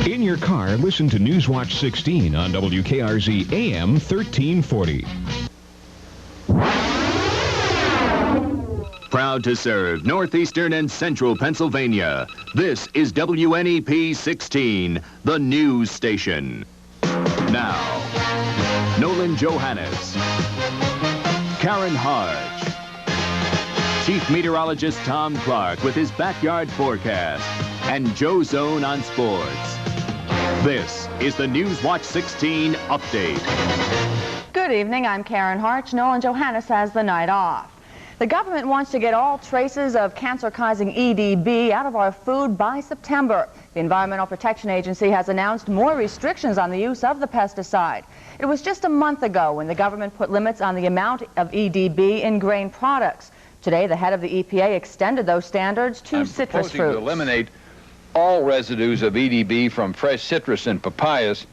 In your car, listen to Newswatch 16 on WKRZ AM 1340. Proud to serve northeastern and central Pennsylvania. This is WNEP 16, the news station. Now, Nolan Johannes, Karen Harch, Chief Meteorologist Tom Clark with his backyard forecast, and Joe Zone on sports. This is the Newswatch 16 update. Good evening, I'm Karen Harch. Nolan Johannes has the night off. The government wants to get all traces of cancer-causing EDB out of our food by September. The Environmental Protection Agency has announced more restrictions on the use of the pesticide. It was just a month ago when the government put limits on the amount of EDB in grain products. Today, the head of the EPA extended those standards to citrus fruits. To eliminate all residues of EDB from fresh citrus and papayas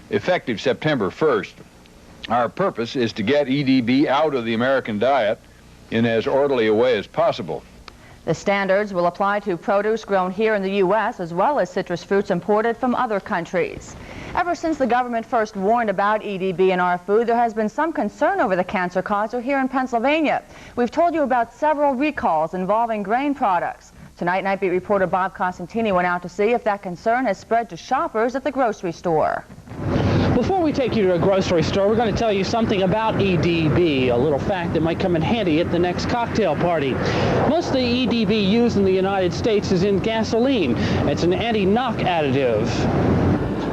effective September 1st. Our purpose is to get EDB out of the American diet in as orderly a way as possible. The standards will apply to produce grown here in the U.S. as well as citrus fruits imported from other countries. Ever since the government first warned about EDB in our food, there has been some concern over the cancer causer here in Pennsylvania. We've told you about several recalls involving grain products. Tonight, Night Beat reporter Bob Costantini went out to see if that concern has spread to shoppers at the grocery store. Before we take you to a grocery store, we're going to tell you something about EDB, a little fact that might come in handy at the next cocktail party. Most of the EDB used in the United States is in gasoline. It's an anti-knock additive.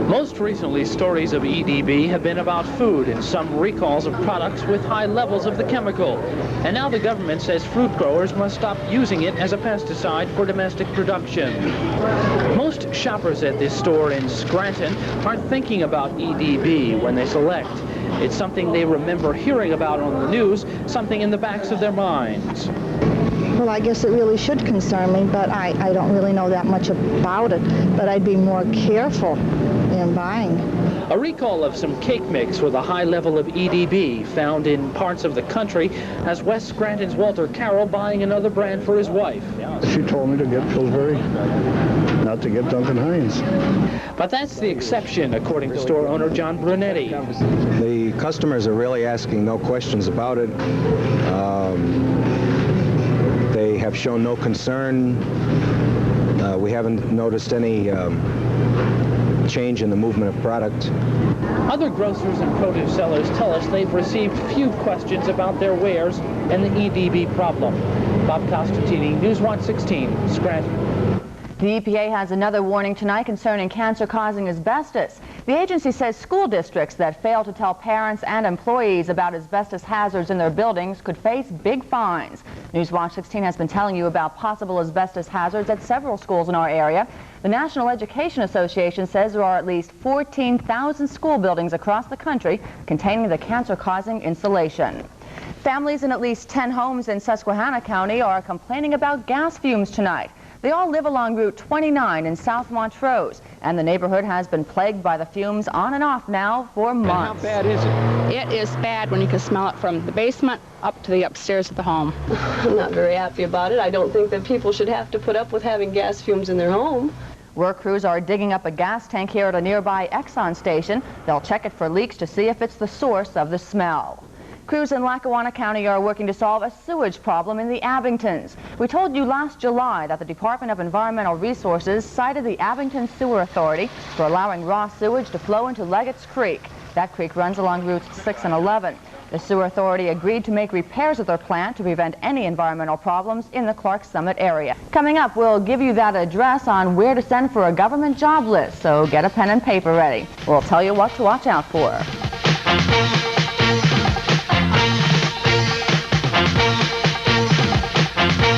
Most recently, stories of EDB have been about food and some recalls of products with high levels of the chemical. And now the government says fruit growers must stop using it as a pesticide for domestic production. Most shoppers at this store in Scranton aren't thinking about EDB when they select. It's something they remember hearing about on the news, something in the backs of their minds. Well, I guess it really should concern me, but I don't really know that much about it. But I'd be more careful in buying. A recall of some cake mix with a high level of EDB found in parts of the country has West Scranton's Walter Carroll buying another brand for his wife. She told me to get Pillsbury, not to get Duncan Hines. But that's the exception, according to store owner John Brunetti. The customers are really asking no questions about it. They have shown no concern. We haven't noticed any change in the movement of product. Other grocers and produce sellers tell us they've received few questions about their wares and the EDB problem. Bob Costantini, Newswatch 16, Scranton. The EPA has another warning tonight concerning cancer-causing asbestos. The agency says school districts that fail to tell parents and employees about asbestos hazards in their buildings could face big fines. Newswatch 16 has been telling you about possible asbestos hazards at several schools in our area. The National Education Association says there are at least 14,000 school buildings across the country containing the cancer-causing insulation. Families in at least 10 homes in Susquehanna County are complaining about gas fumes tonight. They all live along Route 29 in South Montrose, and the neighborhood has been plagued by the fumes on and off now for months. And how bad is it? It is bad when you can smell it from the basement up to the upstairs of the home. I'm not very happy about it. I don't think that people should have to put up with having gas fumes in their home. Work crews are digging up a gas tank here at a nearby Exxon station. They'll check it for leaks to see if it's the source of the smell. Crews in Lackawanna County are working to solve a sewage problem in the Abingtons. We told you last July that the Department of Environmental Resources cited the Abington Sewer Authority for allowing raw sewage to flow into Leggett's Creek. That creek runs along routes 6 and 11. The Sewer Authority agreed to make repairs at their plant to prevent any environmental problems in the Clark Summit area. Coming up, we'll give you that address on where to send for a government job list, so get a pen and paper ready. We'll tell you what to watch out for.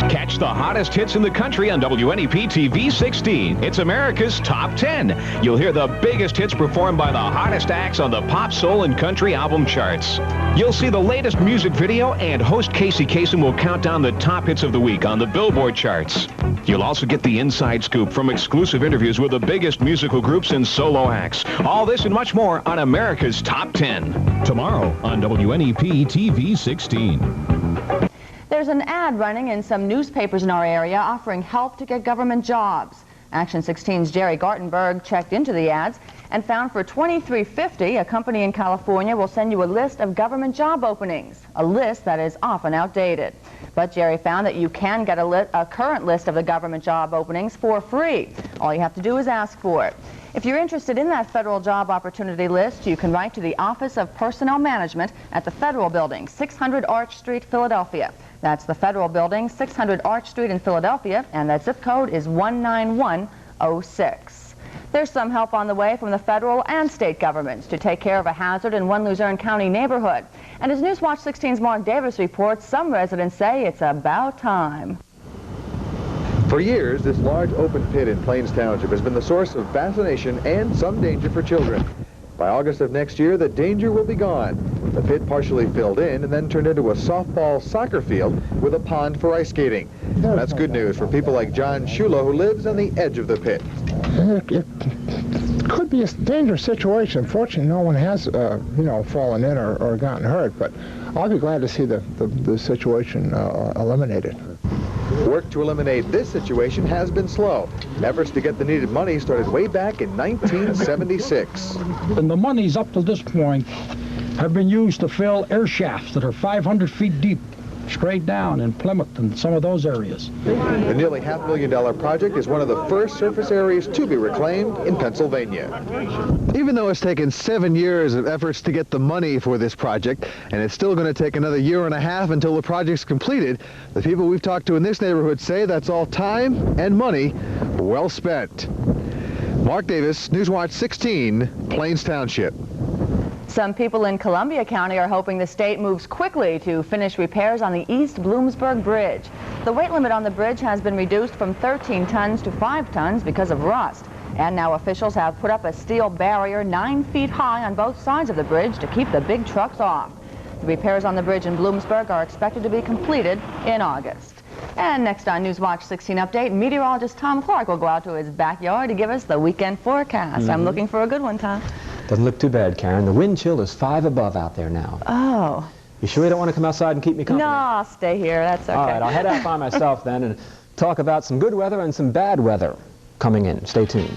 Catch the hottest hits in the country on WNEP TV 16. It's America's Top 10. You'll hear the biggest hits performed by the hottest acts on the pop, soul, and country album charts. You'll see the latest music video, and host Casey Kasem will count down the top hits of the week on the Billboard charts. You'll also get the inside scoop from exclusive interviews with the biggest musical groups and solo acts. All this and much more on America's Top 10. Tomorrow on WNEP TV 16. There's an ad running in some newspapers in our area offering help to get government jobs. Action 16's Jerry Gartenberg checked into the ads and found for $23.50, a company in California will send you a list of government job openings, a list that is often outdated. But Jerry found that you can get a current list of the government job openings for free. All you have to do is ask for it. If you're interested in that federal job opportunity list, you can write to the Office of Personnel Management at the Federal Building, 600 Arch Street, Philadelphia. That's the Federal Building, 600 Arch Street in Philadelphia, and that zip code is 19106. There's some help on the way from the federal and state governments to take care of a hazard in one Luzerne County neighborhood. And as Newswatch 16's Mark Davis reports, some residents say it's about time. For years, this large open pit in Plains Township has been the source of fascination and some danger for children. By August of next year, the danger will be gone. The pit partially filled in and then turned into a softball soccer field with a pond for ice skating. That's good news for people like John Shula, who lives on the edge of the pit. It could be a dangerous situation. Fortunately, no one has, fallen in or gotten hurt, but I'll be glad to see the situation eliminated. Work to eliminate this situation has been slow. Efforts to get the needed money started way back in 1976. And the monies up to this point have been used to fill air shafts that are 500 feet deep, straight down in Plymouth and some of those areas. The nearly $500,000 project is one of the first surface areas to be reclaimed in Pennsylvania. Even though it's taken 7 years of efforts to get the money for this project, and it's still going to take another year and a half until the project's completed, the people we've talked to in this neighborhood say that's all time and money well spent. Mark Davis, Newswatch 16, Plains Township. Some people in Columbia County are hoping the state moves quickly to finish repairs on the East Bloomsburg Bridge. The weight limit on the bridge has been reduced from 13 tons to 5 tons because of rust. And now officials have put up a steel barrier 9 feet high on both sides of the bridge to keep the big trucks off. The repairs on the bridge in Bloomsburg are expected to be completed in August. And next on Newswatch 16 Update, meteorologist Tom Clark will go out to his backyard to give us the weekend forecast. I'm looking for a good one, Tom. Doesn't look too bad, Karen. The wind chill is 5 above out there now. Oh. You sure you don't want to come outside and keep me company? No, I'll stay here. That's okay. All right, I'll head out by myself then and talk about some good weather and some bad weather coming in. Stay tuned.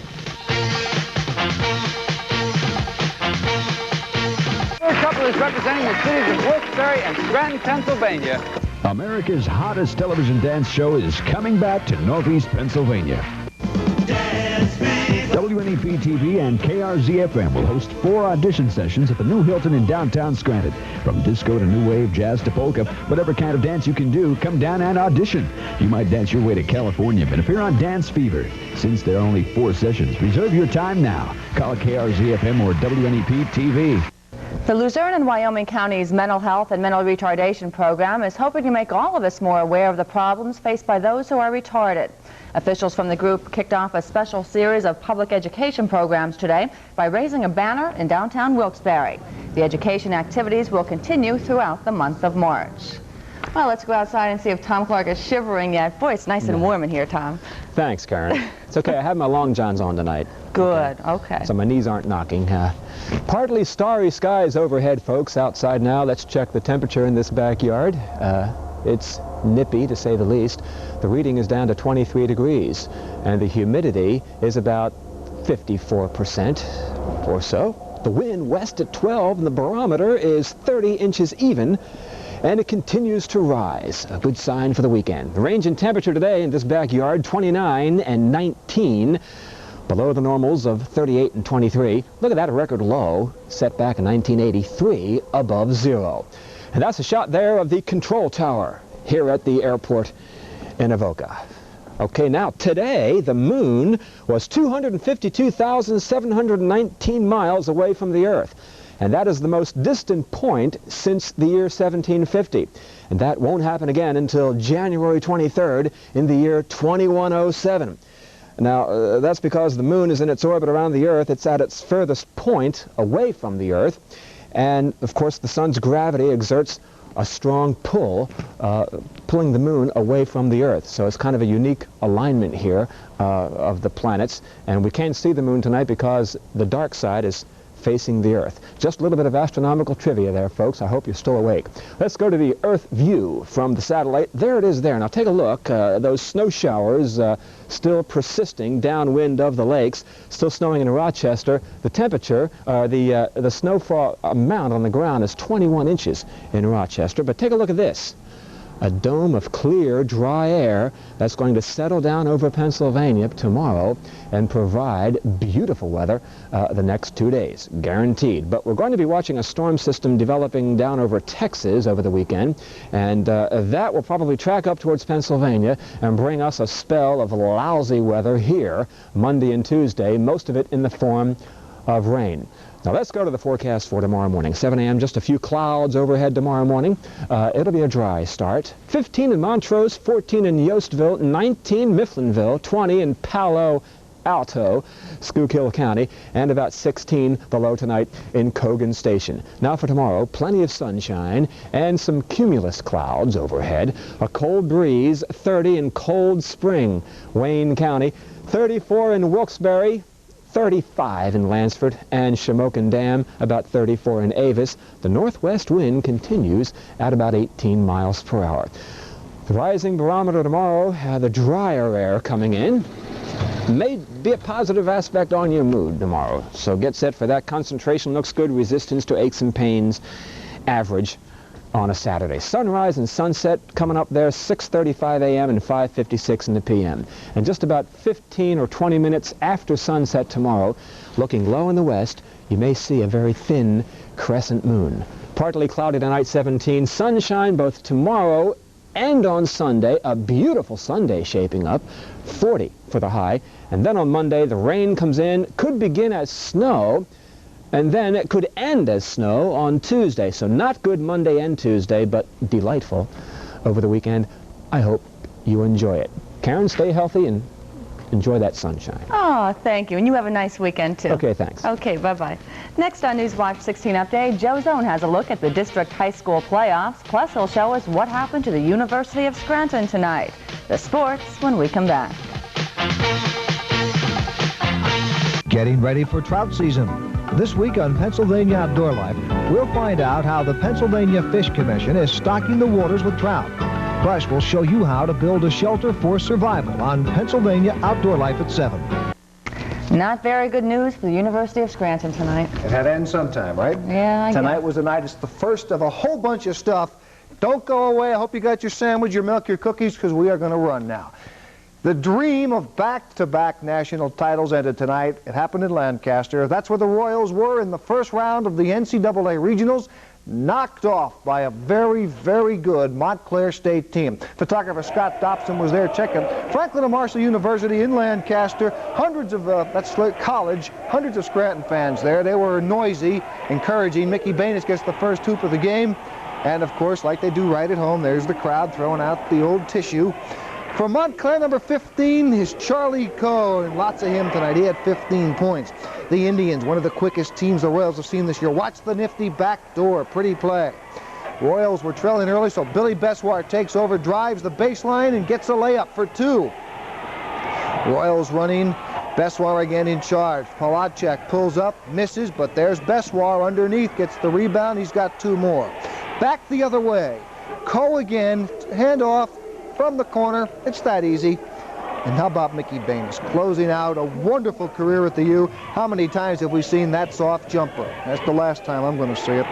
First couple is representing the cities of Wilkes-Barre and Scranton, Pennsylvania. America's hottest television dance show is coming back to Northeast Pennsylvania. WNEP TV and KRZ-FM will host 4 audition sessions at the New Hilton in downtown Scranton. From disco to new wave, jazz to polka, whatever kind of dance you can do, come down and audition. You might dance your way to California and appear on Dance Fever. Since there are only 4 sessions, reserve your time now. Call KRZ-FM or WNEP TV. The Luzerne and Wyoming County's Mental Health and Mental Retardation Program is hoping to make all of us more aware of the problems faced by those who are retarded. Officials from the group kicked off a special series of public education programs today by raising a banner in downtown Wilkes-Barre. The education activities will continue throughout the month of March. Well, let's go outside and see if Tom Clark is shivering yet. Boy, it's nice and warm in here, Tom. Thanks, Karen. It's okay. I have my long johns on tonight. Good. Okay. So my knees aren't knocking. Partly starry skies overhead, folks. Outside now. Let's check the temperature in this backyard. It's nippy, to say the least. The reading is down to 23 degrees, and the humidity is about 54% or so. The wind west at 12, and the barometer is 30 inches even, and it continues to rise. A good sign for the weekend. The range in temperature today in this backyard, 29 and 19, below the normals of 38 and 23. Look at that record low set back in 1983, above 0. And that's a shot there of the control tower here at the airport in Avoca. Okay, now today the moon was 252,719 miles away from the Earth. And that is the most distant point since the year 1750. And that won't happen again until January 23rd in the year 2107. Now, that's because the moon is in its orbit around the Earth. It's at its furthest point away from the Earth. And, of course, the sun's gravity exerts a strong pull, pulling the moon away from the Earth. So it's kind of a unique alignment here of the planets. And we can't see the moon tonight because the dark side is facing the Earth. Just a little bit of astronomical trivia there, folks. I hope you're still awake. Let's go to the Earth view from the satellite. There it is there. Now take a look. Those snow showers still persisting downwind of the lakes. Still snowing in Rochester. The temperature, the snowfall amount on the ground is 21 inches in Rochester. But take a look at this. A dome of clear, dry air that's going to settle down over Pennsylvania tomorrow and provide beautiful weather the next 2 days, guaranteed. But we're going to be watching a storm system developing down over Texas over the weekend, and that will probably track up towards Pennsylvania and bring us a spell of lousy weather here Monday and Tuesday, most of it in the form of rain. Now let's go to the forecast for tomorrow morning. 7 a.m., just a few clouds overhead tomorrow morning. It'll be a dry start. 15 in Montrose, 14 in Yostville, 19 Mifflinville, 20 in Palo Alto, Schuylkill County, and about 16 the low tonight in Cogan Station. Now for tomorrow, plenty of sunshine and some cumulus clouds overhead. A cold breeze, 30 in Cold Spring, Wayne County, 34 in Wilkes-Barre, 35 in Lansford and Shamokin Dam, about 34 in Avis. The northwest wind continues at about 18 miles per hour. The rising barometer tomorrow, the drier air coming in, may be a positive aspect on your mood tomorrow. So get set for that. Concentration looks good. Resistance to aches and pains, average on a Saturday. Sunrise and sunset coming up there, 6:35 a.m. and 5:56 in the p.m. And just about 15 or 20 minutes after sunset tomorrow, looking low in the west, you may see a very thin crescent moon. Partly cloudy tonight, 17. Sunshine both tomorrow and on Sunday. A beautiful Sunday shaping up, 40 for the high. And then on Monday, the rain comes in, could begin as snow, and then it could end as snow on Tuesday. So not good Monday and Tuesday, but delightful over the weekend. I hope you enjoy it. Karen, stay healthy and enjoy that sunshine. Oh, thank you. And you have a nice weekend, too. Okay, thanks. Okay, bye-bye. Next on Newswatch 16 Update, Joe Zone has a look at the district high school playoffs. Plus, he'll show us what happened to the University of Scranton tonight. The sports when we come back. Getting ready for trout season. This week on Pennsylvania Outdoor Life, we'll find out how the Pennsylvania Fish Commission is stocking the waters with trout. Plus, we'll show you how to build a shelter for survival on Pennsylvania Outdoor Life at 7. Not very good news for the University of Scranton tonight. It had to end sometime, right? Yeah, Tonight was the night. It's the first of a whole bunch of stuff. Don't go away. I hope you got your sandwich, your milk, your cookies, because we are going to run now. The dream of back-to-back national titles ended tonight. It happened in Lancaster. That's where the Royals were in the first round of the NCAA Regionals, knocked off by a very, very good Montclair State team. Photographer Scott Dobson was there checking. Franklin and Marshall University in Lancaster, hundreds of, that's college, hundreds of Scranton fans there. They were noisy, encouraging. Mickey Banis gets the first hoop of the game. And, of course, like they do right at home, there's the crowd throwing out the old tissue. For Montclair, number 15 is Charlie Coe, and lots of him tonight. He had 15 points. The Indians, one of the quickest teams the Royals have seen this year. Watch the nifty backdoor. Pretty play. Royals were trailing early, so Billy Beswar takes over, drives the baseline, and gets a layup for 2. Royals running. Beswar again in charge. Polacek pulls up, misses, but there's Beswar underneath, gets the rebound. He's got 2 more. Back the other way. Coe again, handoff from the corner. It's that easy. And how about Mickey Banis closing out a wonderful career at the U? How many times have we seen that soft jumper? That's the last time I'm going to see it.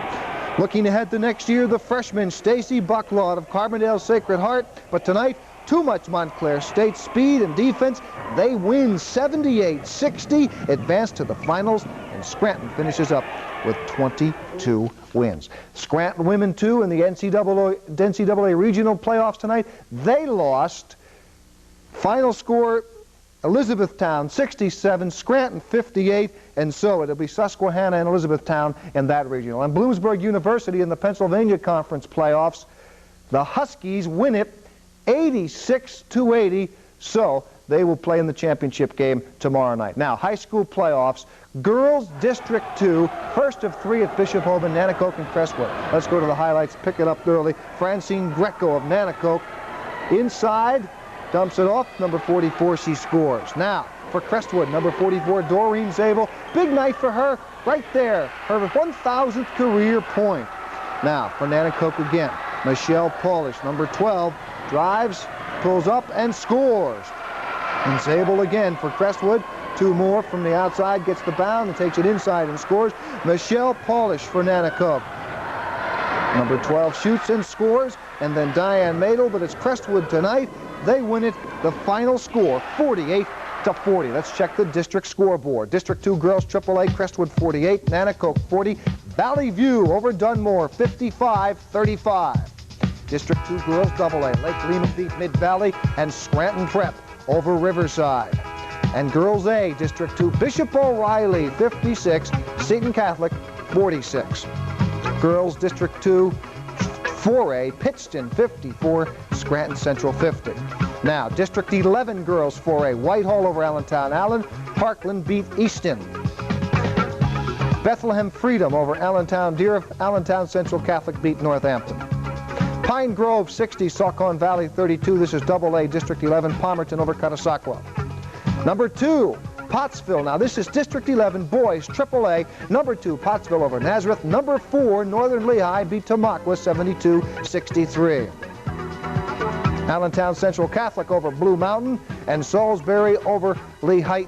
Looking ahead to next year, the freshman Stacy Bucklaw of Carbondale Sacred Heart. But tonight, too much Montclair State speed and defense. They win 78-60, advance to the finals, and Scranton finishes up with 22 wins. Scranton women, too, in the NCAA regional playoffs tonight. They lost. Final score, Elizabethtown 67, Scranton 58, and so it'll be Susquehanna and Elizabethtown in that regional. And Bloomsburg University in the Pennsylvania Conference playoffs, the Huskies win it 86-80, so they will play in the championship game tomorrow night. Now, high school playoffs, girls District 2, first of 3 at Bishop Holman, Nanticoke, and Crestwood. Let's go to the highlights, pick it up early. Francine Greco of Nanticoke inside, dumps it off, number 44, she scores. Now, for Crestwood. Number 44, Doreen Zabel. Big night for her right there. Her 1,000th career point. Now, for Nanticoke again. Michelle Polish, number 12, drives, pulls up, and scores. And Zabel again for Crestwood. 2 more from the outside, gets the bound and takes it inside and scores. Michelle Polish for Nanticoke. Number 12 shoots and scores, and then Diane Madel, but it's Crestwood tonight. They win it. The final score, 48-40. Let's check the district scoreboard. District 2 girls AAA, Crestwood 48, Nanticoke 40, Valley View over Dunmore 55-35. District 2 girls AA, Lake Lima beat Mid-Valley, and Scranton Prep over Riverside. And girls A, District 2, Bishop O'Reilly 56, Seton Catholic 46. Girls District 2, 4A, Pittston 54, Scranton Central 50. Now, District 11 girls 4A, Whitehall over Allentown Allen, Parkland beat Easton. Bethlehem Freedom over Allentown Deer, Allentown Central Catholic beat Northampton. Pine Grove 60, Saucon Valley 32. This is AA, District 11, Palmerton over Catasauqua. Number 2, Pottsville. Now this is District 11, boys, AAA. Number 2, Pottsville over Nazareth. Number 4, Northern Lehigh beat Tamaqua 72-63. Allentown Central Catholic over Blue Mountain, and Salisbury over Lehighton.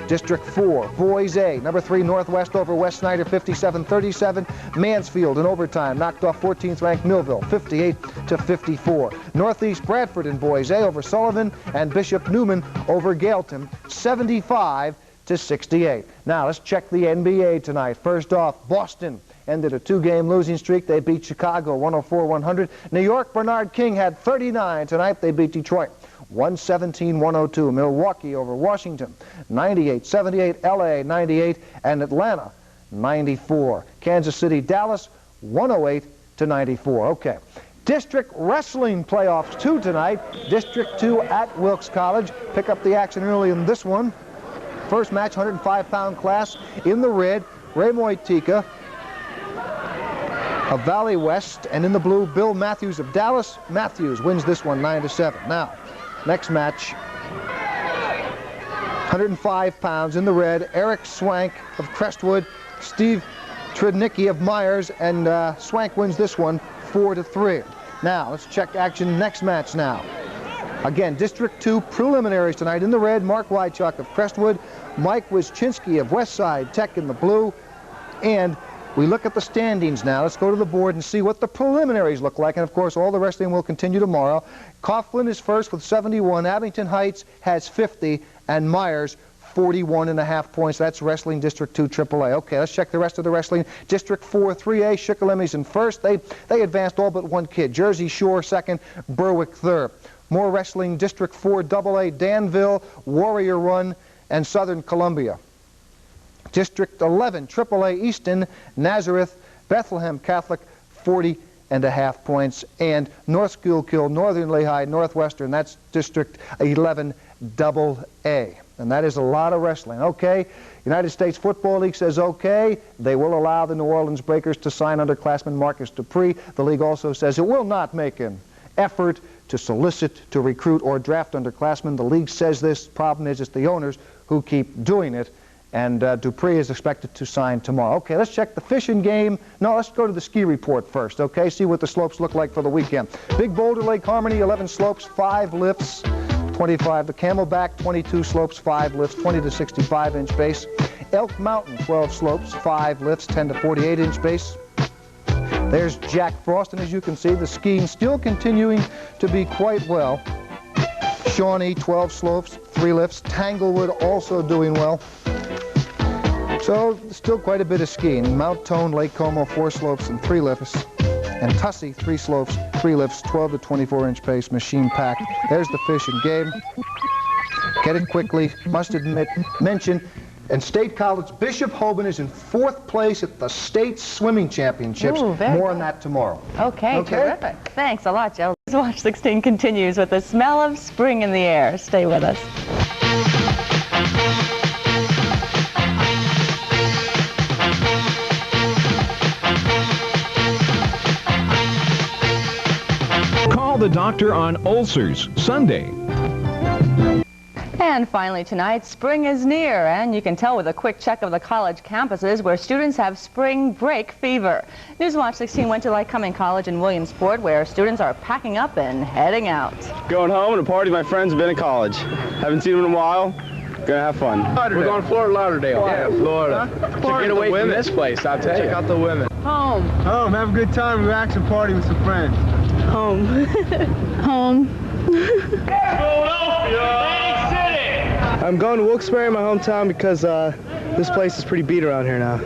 District 4, boys A. Number 3, Northwest over West Snyder 57-37. Mansfield in overtime knocked off 14th ranked Millville 58-54. Northeast Bradford in boys A over Sullivan, and Bishop Newman over Gaelton 75-68. Now let's check the NBA tonight. First off, Boston ended a 2-game losing streak. They beat Chicago 104-100. New York, Bernard King had 39 tonight. They beat Detroit 117-102. Milwaukee over Washington 98-78. LA 98, and Atlanta 94. Kansas City, Dallas 108-94. Okay. District Wrestling Playoffs 2 tonight. District 2 at Wilkes College. Pick up the action early in this one. First match, 105-pound class in the red, Ray Moitika of Valley West, and in the blue, Bill Matthews of Dallas. Matthews wins this one 9-7. Now, next match, 105 pounds in the red, Eric Swank of Crestwood, Steve Trednicki of Myers, and Swank wins this one 4-3. Now, let's check action next match now. Again, District 2 preliminaries tonight. In the red, Mark Wychuk of Crestwood, Mike Wyszczynski of Westside Tech in the blue, and we look at the standings now. Let's go to the board and see what the preliminaries look like. And, of course, all the wrestling will continue tomorrow. Coughlin is first with 71. Abington Heights has 50. And Myers, 41.5 points. That's Wrestling District 2 AAA. Okay, let's check the rest of the wrestling. District 4 3A, Shikellami's in first. They advanced all but one kid. Jersey Shore second, Berwick third. More wrestling, District 4 AA, Danville, Warrior Run, and Southern Columbia. District 11, AAA Easton, Nazareth, Bethlehem Catholic, 40.5 points. And North Schuylkill, Northern Lehigh, Northwestern, that's District 11, AA. And that is a lot of wrestling. Okay, United States Football League says okay. They will allow the New Orleans Breakers to sign underclassman Marcus Dupree. The league also says it will not make an effort to solicit, to recruit, or draft underclassmen. The league says this. Problem is, it's the owners who keep doing it. And Dupree is expected to sign tomorrow. Okay, let's check the fishing game. No, let's go to the ski report first, okay? See what the slopes look like for the weekend. Big Boulder Lake Harmony, 11 slopes, 5 lifts, 25. The Camelback, 22 slopes, 5 lifts, 20 to 65-inch base. Elk Mountain, 12 slopes, 5 lifts, 10 to 48-inch base. There's Jack Frost, and as you can see, the skiing still continuing to be quite well. Shawnee, 12 slopes, 3 lifts. Tanglewood also doing well. So, still quite a bit of skiing. Mount Tone, Lake Como, 4 slopes and 3 lifts. And Tussey, 3 slopes, 3 lifts, 12 to 24-inch pace, machine packed. There's the fishing game. Get it quickly. Must mention, and State College, Bishop Hoban is in 4th place at the State Swimming Championships. Ooh, more on that tomorrow. Okay, terrific. Thanks a lot, Joe. Newswatch 16 continues with the smell of spring in the air. Stay with us. Call the doctor on ulcers Sunday. And finally tonight, spring is near, and you can tell with a quick check of the college campuses where students have spring break fever. Newswatch 16 went to Lycoming College in Williamsport, where students are packing up and heading out. Going home and a party with my friends. Been in college. Haven't seen them in a while. Gonna have fun. We're going to Fort Lauderdale. Yeah, Florida. Huh? Get away from this place, I'll tell you. Check out the women. Home. Home. Have a good time. Relax and party with some friends. Home. Home. I'm going to Wilkes-Barre, my hometown, because this place is pretty beat around here now.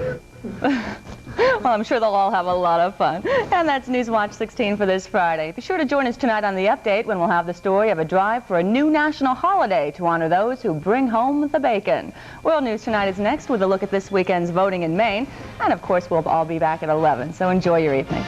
Well, I'm sure they'll all have a lot of fun. And that's Newswatch 16 for this Friday. Be sure to join us tonight on The Update when we'll have the story of a drive for a new national holiday to honor those who bring home the bacon. World News Tonight is next with a look at this weekend's voting in Maine. And, of course, we'll all be back at 11, so enjoy your evening.